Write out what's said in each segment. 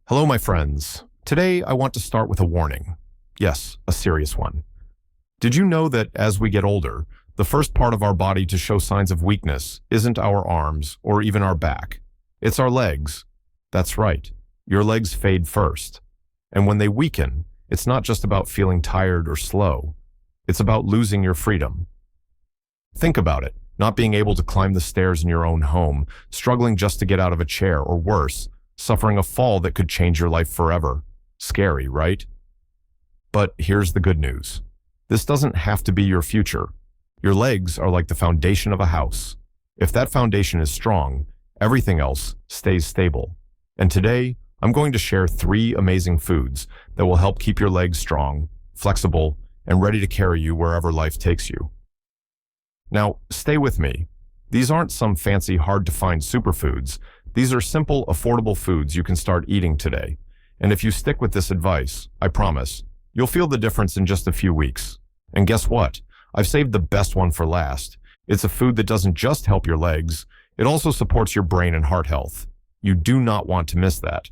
Hello, my friends. Today, I want to start with a warning. Yes, a serious one. Did you know that as we get older, the first part of our body to show signs of weakness isn't our arms or even our back? It's our legs. That's right. Your legs fade first. And when they weaken, it's not just about feeling tired or slow. It's about losing your freedom. Think about it. Not being able to climb the stairs in your own home, struggling just to get out of a chair, or worse, suffering a fall that could change your life forever. Scary, right? But here's the good news. This doesn't have to be your future. Your legs are like the foundation of a house. If that foundation is strong, everything else stays stable. And today, I'm going to share 3 amazing foods that will help keep your legs strong, flexible, and ready to carry you wherever life takes you. Now, stay with me. These aren't some fancy, hard-to-find superfoods. These are simple, affordable foods you can start eating today. And if you stick with this advice, I promise, you'll feel the difference in just a few weeks. And guess what? I've saved the best one for last. It's a food that doesn't just help your legs, it also supports your brain and heart health. You do not want to miss that.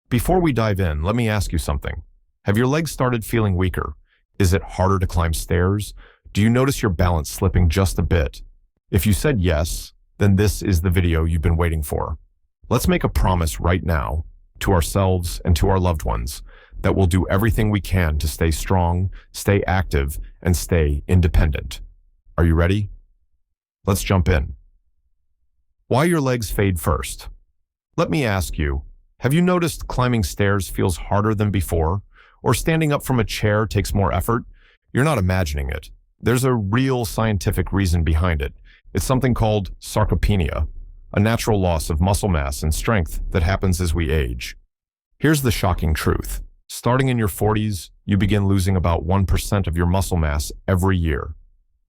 Before we dive in, let me ask you something. Have your legs started feeling weaker? Is it harder to climb stairs? Do you notice your balance slipping just a bit? If you said yes, then this is the video you've been waiting for. Let's make a promise right now, to ourselves and to our loved ones, that we'll do everything we can to stay strong, stay active, and stay independent. Are you ready? Let's jump in. Why your legs fade first? Let me ask you, have you noticed climbing stairs feels harder than before? Or standing up from a chair takes more effort? You're not imagining it. There's a real scientific reason behind it. It's something called sarcopenia, a natural loss of muscle mass and strength that happens as we age. Here's the shocking truth. Starting in your 40s, you begin losing about 1% of your muscle mass every year.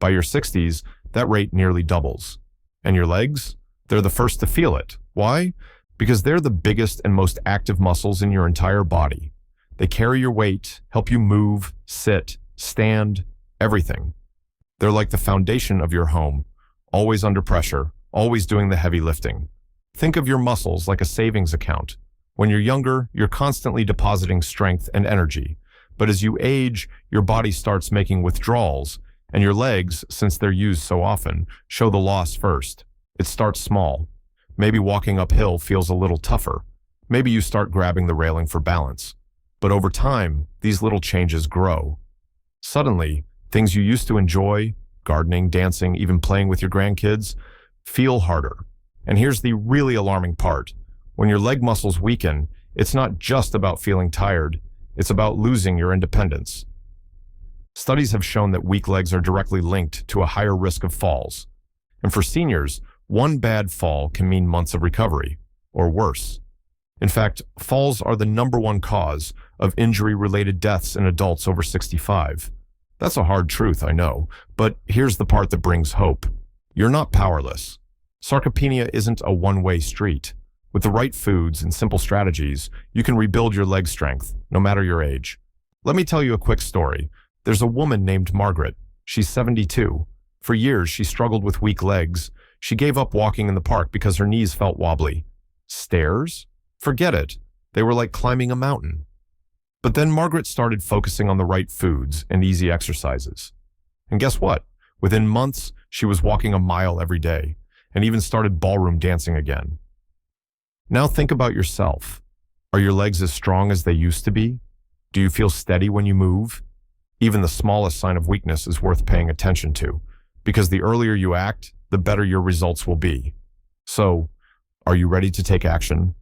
By your 60s, that rate nearly doubles. And your legs? They're the first to feel it. Why? Because they're the biggest and most active muscles in your entire body. They carry your weight, help you move, sit, stand, everything. They're like the foundation of your home, always under pressure, always doing the heavy lifting. Think of your muscles like a savings account. When you're younger, you're constantly depositing strength and energy. But as you age, your body starts making withdrawals, and your legs, since they're used so often, show the loss first. It starts small. Maybe walking uphill feels a little tougher. Maybe you start grabbing the railing for balance. But over time, these little changes grow. Suddenly, things you used to enjoy, gardening, dancing, even playing with your grandkids, feel harder. And here's the really alarming part. When your leg muscles weaken, it's not just about feeling tired, it's about losing your independence. Studies have shown that weak legs are directly linked to a higher risk of falls. And for seniors, one bad fall can mean months of recovery, or worse. In fact, falls are the #1 cause of injury-related deaths in adults over 65. That's a hard truth, I know, but here's the part that brings hope. You're not powerless. Sarcopenia isn't a one-way street. With the right foods and simple strategies, you can rebuild your leg strength, no matter your age. Let me tell you a quick story. There's a woman named Margaret. She's 72. For years, she struggled with weak legs. She gave up walking in the park because her knees felt wobbly. Stairs? Forget it. They were like climbing a mountain. But then Margaret started focusing on the right foods and easy exercises. And guess what? Within months, she was walking a mile every day and even started ballroom dancing again. Now think about yourself. Are your legs as strong as they used to be? Do you feel steady when you move? Even the smallest sign of weakness is worth paying attention to, because the earlier you act, the better your results will be. So, are you ready to take action?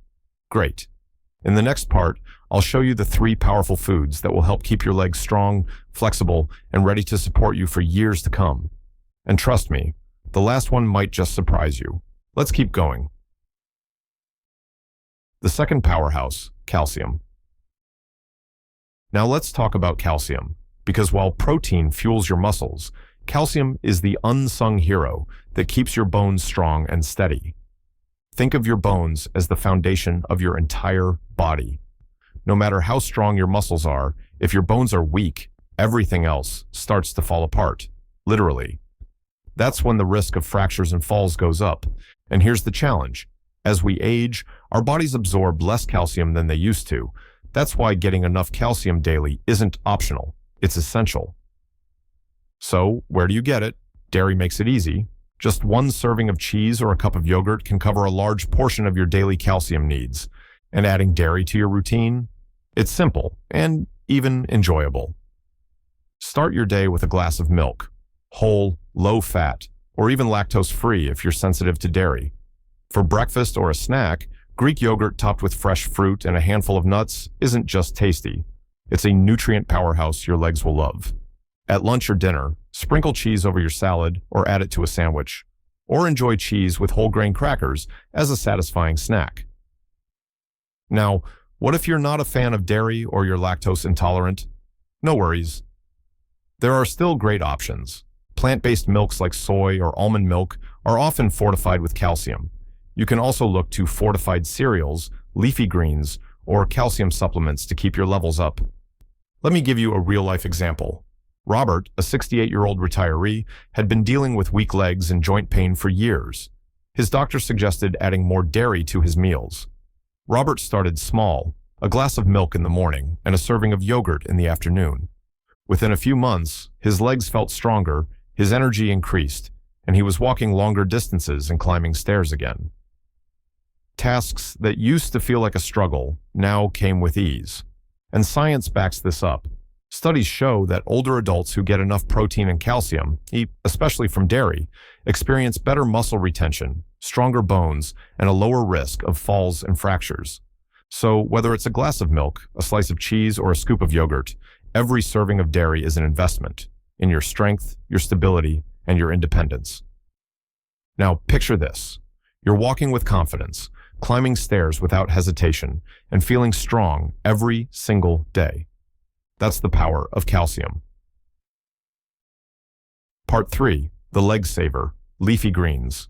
Great. In the next part, I'll show you the 3 powerful foods that will help keep your legs strong, flexible, and ready to support you for years to come. And trust me, the last one might just surprise you. Let's keep going. The second powerhouse, calcium. Now let's talk about calcium, because while protein fuels your muscles, calcium is the unsung hero that keeps your bones strong and steady. Think of your bones as the foundation of your entire body. No matter how strong your muscles are, if your bones are weak, everything else starts to fall apart, literally. That's when the risk of fractures and falls goes up. And here's the challenge. As we age, our bodies absorb less calcium than they used to. That's why getting enough calcium daily isn't optional, it's essential. So, where do you get it? Dairy makes it easy. Just one serving of cheese or a cup of yogurt can cover a large portion of your daily calcium needs. And adding dairy to your routine? It's simple and even enjoyable. Start your day with a glass of milk, whole, low-fat, or even lactose-free if you're sensitive to dairy. For breakfast or a snack, Greek yogurt topped with fresh fruit and a handful of nuts isn't just tasty. It's a nutrient powerhouse your legs will love. At lunch or dinner, sprinkle cheese over your salad or add it to a sandwich. Or enjoy cheese with whole grain crackers as a satisfying snack. Now, what if you're not a fan of dairy or you're lactose intolerant? No worries. There are still great options. Plant-based milks like soy or almond milk are often fortified with calcium. You can also look to fortified cereals, leafy greens, or calcium supplements to keep your levels up. Let me give you a real-life example. Robert, a 68-year-old retiree, had been dealing with weak legs and joint pain for years. His doctor suggested adding more dairy to his meals. Robert started small, a glass of milk in the morning and a serving of yogurt in the afternoon. Within a few months, his legs felt stronger, his energy increased, and he was walking longer distances and climbing stairs again. Tasks that used to feel like a struggle now came with ease. And science backs this up. Studies show that older adults who get enough protein and calcium, especially from dairy, experience better muscle retention, stronger bones, and a lower risk of falls and fractures. So whether it's a glass of milk, a slice of cheese, or a scoop of yogurt, every serving of dairy is an investment in your strength, your stability, and your independence. Now picture this. You're walking with confidence, climbing stairs without hesitation, and feeling strong every single day. That's the power of calcium. Part 3, the leg saver, leafy greens.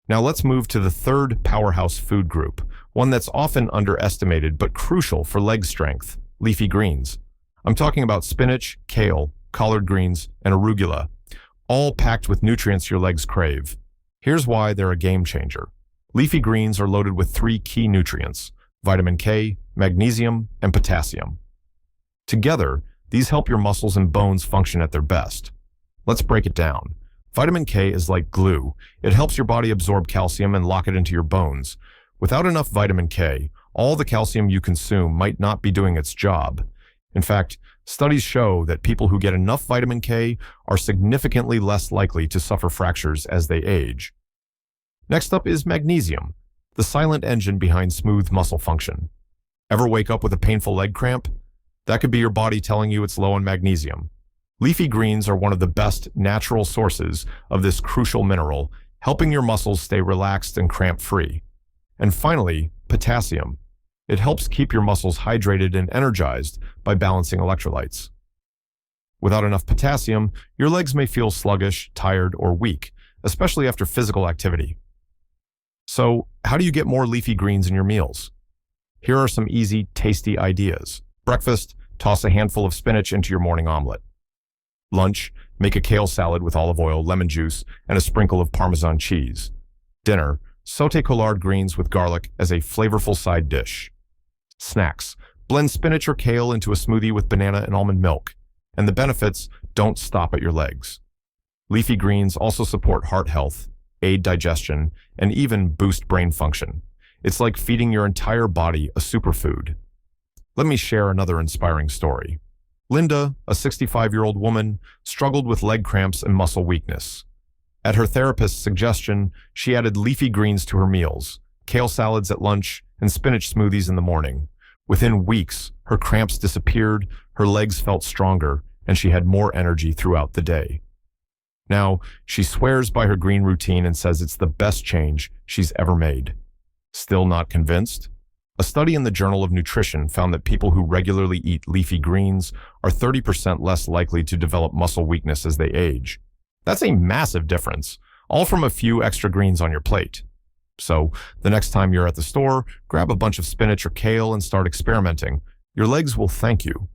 Now let's move to the third powerhouse food group, one that's often underestimated but crucial for leg strength, leafy greens. I'm talking about spinach, kale, collard greens, and arugula, all packed with nutrients your legs crave. Here's why they're a game changer. Leafy greens are loaded with 3 key nutrients: vitamin K, magnesium, and potassium. Together, these help your muscles and bones function at their best. Let's break it down. Vitamin K is like glue. It helps your body absorb calcium and lock it into your bones. Without enough vitamin K, all the calcium you consume might not be doing its job. In fact, studies show that people who get enough vitamin K are significantly less likely to suffer fractures as they age. Next up is magnesium, the silent engine behind smooth muscle function. Ever wake up with a painful leg cramp? That could be your body telling you it's low on magnesium. Leafy greens are one of the best natural sources of this crucial mineral, helping your muscles stay relaxed and cramp-free. And finally, potassium. It helps keep your muscles hydrated and energized by balancing electrolytes. Without enough potassium, your legs may feel sluggish, tired, or weak, especially after physical activity. So, how do you get more leafy greens in your meals? Here are some easy, tasty ideas. Breakfast, toss a handful of spinach into your morning omelet. Lunch, make a kale salad with olive oil, lemon juice, and a sprinkle of Parmesan cheese. Dinner, saute collard greens with garlic as a flavorful side dish. Snacks, blend spinach or kale into a smoothie with banana and almond milk. And the benefits don't stop at your legs. Leafy greens also support heart health, aid digestion, and even boost brain function. It's like feeding your entire body a superfood. Let me share another inspiring story. Linda, a 65-year-old woman, struggled with leg cramps and muscle weakness. At her therapist's suggestion, she added leafy greens to her meals, kale salads at lunch, and spinach smoothies in the morning. Within weeks, her cramps disappeared, her legs felt stronger, and she had more energy throughout the day. Now, she swears by her green routine and says it's the best change she's ever made. Still not convinced? A study in the Journal of Nutrition found that people who regularly eat leafy greens are 30% less likely to develop muscle weakness as they age. That's a massive difference, all from a few extra greens on your plate. So, the next time you're at the store, grab a bunch of spinach or kale and start experimenting. Your legs will thank you.